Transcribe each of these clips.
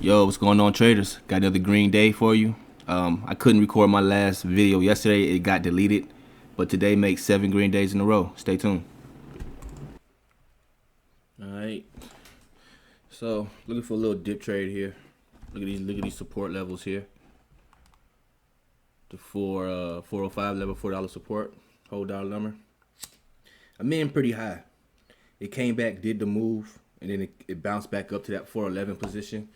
Yo, what's going on, traders? Got another green day for you. I couldn't record my last video yesterday. It got deleted. But today makes 7 green days in a row. Stay tuned. Alright. So, looking for a little dip trade here. Look at these support levels here. The 405 level, $4 support. Hold dollar number. I'm in pretty high. It came back, did the move, and then it bounced back up to that 411 position.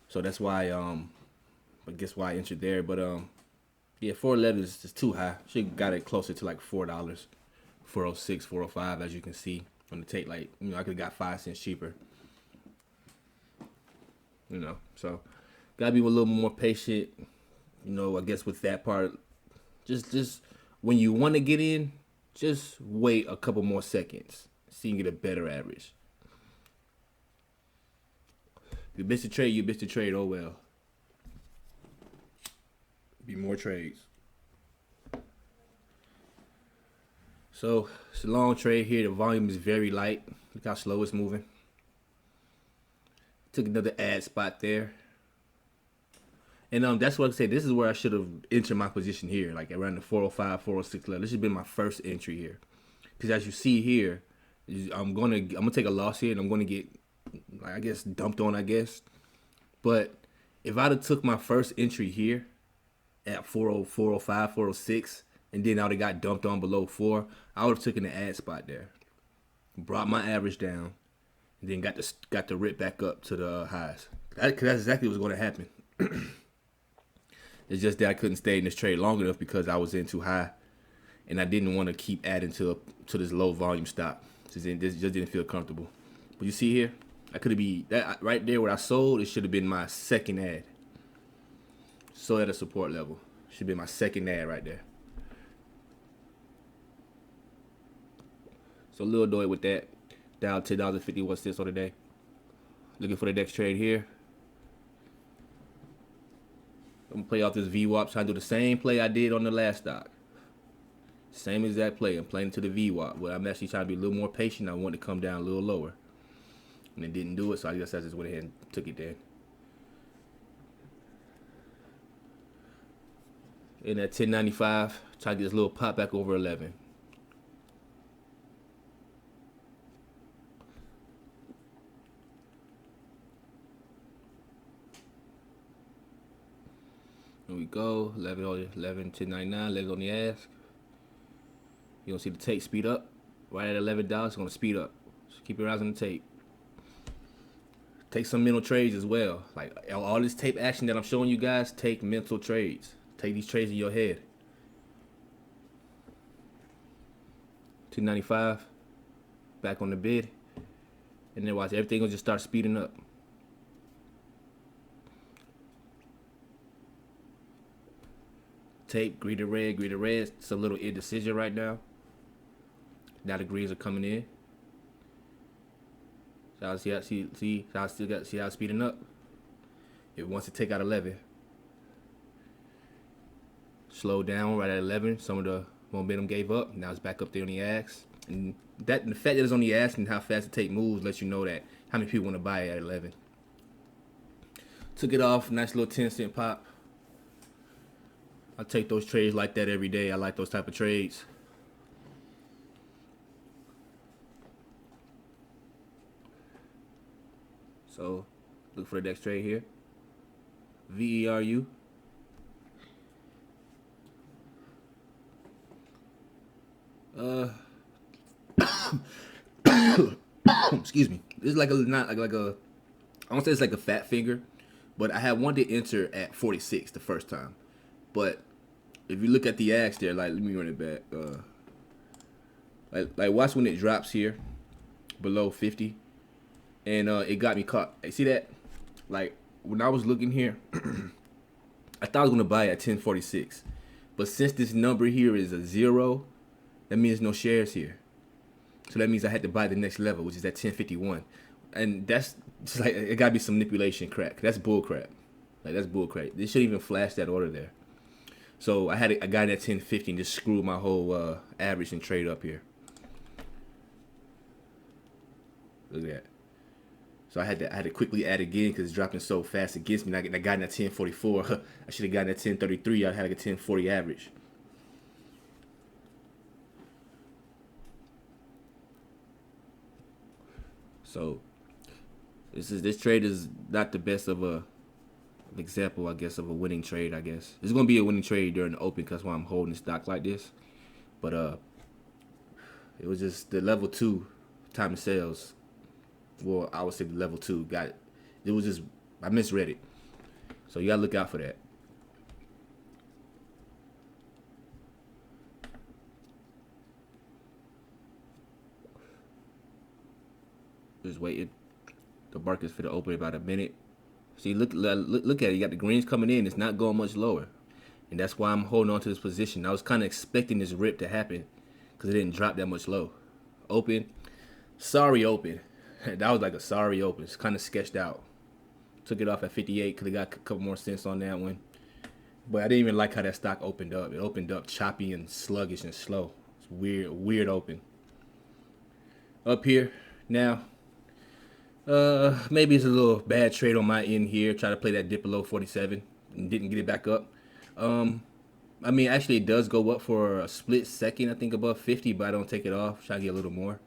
So that's why I guess why I entered there. But yeah, 411 is just too high. Should got it closer to like $4, 406, 405, as you can see on the tape. Like, I could have got 5 cents cheaper. So gotta be a little more patient. I guess with that part, just when you want to get in, just wait a couple more seconds, so you can get a better average. If you missed a trade, you missed a trade. Oh well. Be more trades. So it's a long trade here. The volume is very light. Look how slow it's moving. Took another ad spot there. And that's what I said. This is where I should have entered my position here, like around the 405, 406 level. This has been my first entry here, because as you see here, I'm gonna take a loss here, and I'm gonna get, I guess, dumped on, I guess. But if I'd have took my first entry here at 405, 406, and then I would have got dumped on below 4, I would have taken the ad spot there, brought my average down, and then got the rip back up to the highs. That's exactly what's going to happen. It's just that I couldn't stay in this trade long enough because I was in too high, and I didn't want to keep adding to this low volume stop. This just didn't feel comfortable. But you see here, I could have been that right there where I sold. It should have been my second ad. Sold at a support level. Should be my second ad right there. So a little annoyed with that. Down $10.51 on the day. Looking for the next trade here. I'm gonna play off this VWAP, trying to do the same play I did on the last stock. Same exact play. I'm playing to the VWAP, but I'm actually trying to be a little more patient. I want to come down a little lower, and it didn't do it, so I guess I just went ahead and took it there. In at 10.95, try to get this little pop back over 11. Here we go, 10.99, 11 on the ask. You gonna see the tape speed up. Right at $11, it's gonna speed up. Just keep your eyes on the tape. Take some mental trades as well. Like all this tape action that I'm showing you guys, take mental trades. Take these trades in your head. 295, back on the bid, and then watch everything will just start speeding up. Tape, green to red, green to red. It's a little indecision right now. Now the greens are coming in. So see how it's speeding up. It wants to take out 11. Slow down right at 11. Some of the momentum gave up. Now it's back up there on the axe. And the fact that it's on the axe and how fast the tape moves lets you know that how many people want to buy it at 11. Took it off. Nice little 10-cent pop. I take those trades like that every day. I like those type of trades. So, look for the next trade here. VERU. Excuse me. This is like a not like a. I won't say it's like a fat finger, but I had wanted to enter at 46 the first time. But if you look at the axe there, like let me run it back. Like watch when it drops here below 50, and it got me caught. See that? Like when I was looking here, I thought I was gonna buy it at 1046, but since this number here is a 0, that means no shares here. So that means I had to buy the next level, which is at 1051, and that's just like it gotta be some manipulation crap. That's bull crap. Like that's bull crap. They shouldn't even flash that order there. So I got it at 1050 and just screwed my whole average and trade up here. Look at that. So I had to quickly add again because it's dropping so fast against me. And I got in at 1044. I should have gotten at 1033. I had like a 1040 average. So this trade is not the best of a example, I guess, of a winning trade. I guess it's gonna be a winning trade during the open because why I'm holding the stock like this. But it was just the level 2 time of sales. Well, I would say the level 2 got it. It was just I misread it, so you gotta look out for that. Just waiting. The market's for the open in about a minute. See, look at it. You got the greens coming in. It's not going much lower, and that's why I'm holding on to this position. I was kind of expecting this rip to happen because it didn't drop that much low. Open, sorry open. That was like a sorry open. It's kind of sketched out. Took it off at 58. Could have got a couple more cents on that one, but I didn't even like how that stock opened up. It opened up choppy and sluggish and slow. It's weird open. Up here now. Maybe it's a little bad trade on my end here. Try to play that dip below 47 and didn't get it back up. I mean, actually, it does go up for a split second, I think, above 50, but I don't take it off. Try to get a little more.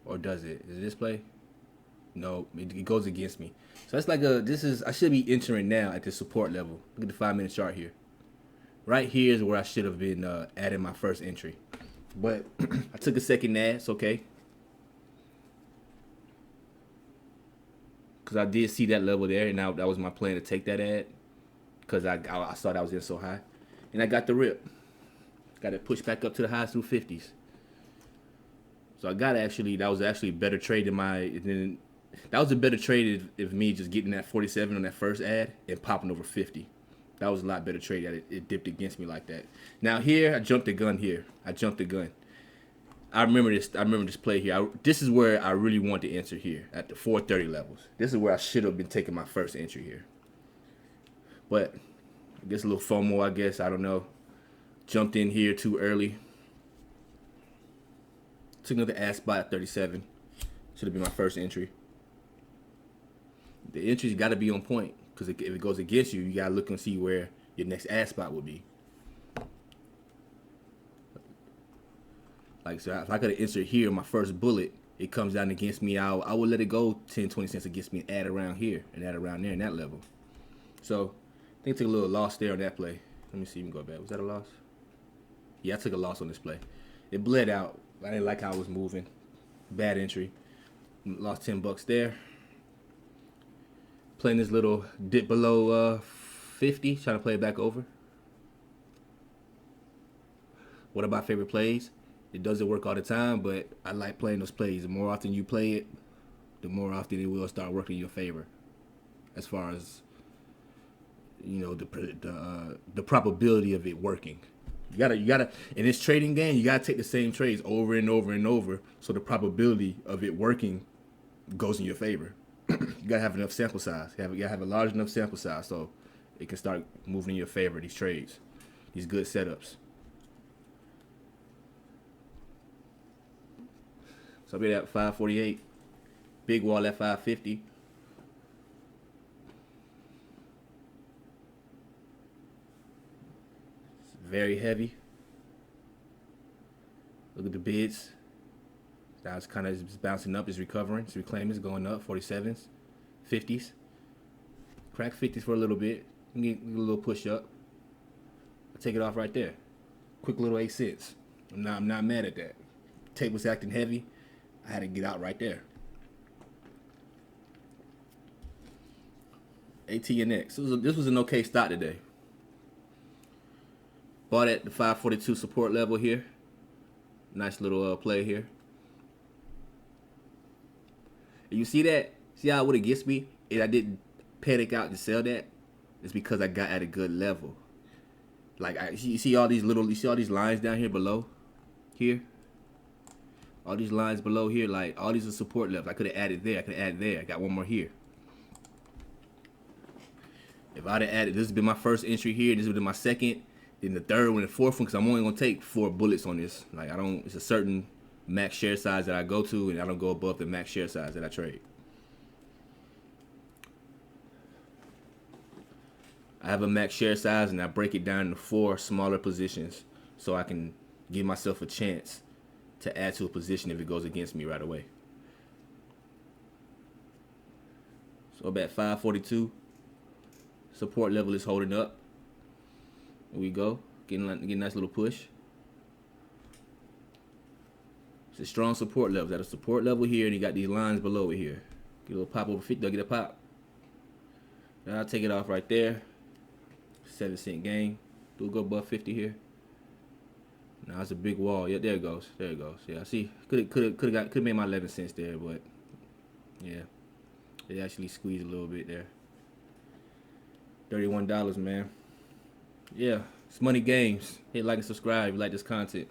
Or does it? Is it this play? No, it goes against me. So that's like I should be entering now at the support level. Look at the 5-minute chart here. Right here is where I should have been adding my first entry. But I took a second ad. It's okay. Because I did see that level there, and now that was my plan to take that ad. Because I thought I was in so high. And I got the rip. Got it pushed back up to the highs through 50s. So that was actually a better trade that was a better trade if me just getting that 47 on that first ad and popping over 50. That was a lot better trade that it dipped against me like that. Now here, I jumped the gun here. I remember this play here. This is where I really want to enter here at the 430 levels. This is where I should have been taking my first entry here. But I guess a little FOMO, I guess. I don't know. Jumped in here too early. Took another ad spot at 37. Should have been my first entry. The entry's got to be on point because if it goes against you, you got to look and see where your next ad spot would be. Like, so if I could have entered here, my first bullet, it comes down against me, I would let it go 10, 20 cents against me and add around here and add around there in that level. So, I think I took a little loss there on that play. Let me see, even go back. Was that a loss? Yeah, I took a loss on this play. It bled out. I didn't like how it was moving. Bad entry. Lost $10 there. Playing this little dip below 50, trying to play it back over. One of my favorite plays. It doesn't work all the time, but I like playing those plays. The more often you play it, the more often it will start working in your favor. As far as, you know, the probability of it working. You gotta in this trading game, you gotta take the same trades over and over and over, so the probability of it working goes in your favor. You gotta have enough sample size. You gotta have a large enough sample size so it can start moving in your favor. These trades, these good setups. So I'll be at 548. Big wall at 550. It's very heavy. Look at the bids. Now it's kind of bouncing up. It's recovering. It's reclaiming. It's going up. 47s. 50s. Crack 50s for a little bit. Get a little push up. I'll take it off right there. Quick little 8 cents. I'm not mad at that. Tape was acting heavy. I had to get out right there. ATNX. This was an okay start today. Bought at the 542 support level here. Nice little play here. And you see that? See how it would have gets me? And I didn't panic out to sell that? It's because I got at a good level. Like you see all these lines down here below? Here? All these lines below here, like all these are support levels. I could have added there. I could have added there. I got one more here. If I'd have added, this has been my first entry here. This would have been my second. Then the third one and fourth one, because I'm only gonna take 4 bullets on this. Like it's a certain max share size that I go to, and I don't go above the max share size that I trade. I have a max share size, and I break it down into 4 smaller positions so I can give myself a chance to add to a position if it goes against me right away. So about 542, support level is holding up. Here we go, getting a nice little push. It's a strong support level. At a support level here, and you got these lines below it here. Get a little pop over 50. Get a pop. Now I'll take it off right there. 7-cent gain. Do go above 50 here. Now it's a big wall. Yeah, there it goes. There it goes. Yeah, I see. Could made my 11 cents there, but yeah, it actually squeezed a little bit there. $31, man. Yeah, it's Money Games. Hit like and subscribe if you like this content.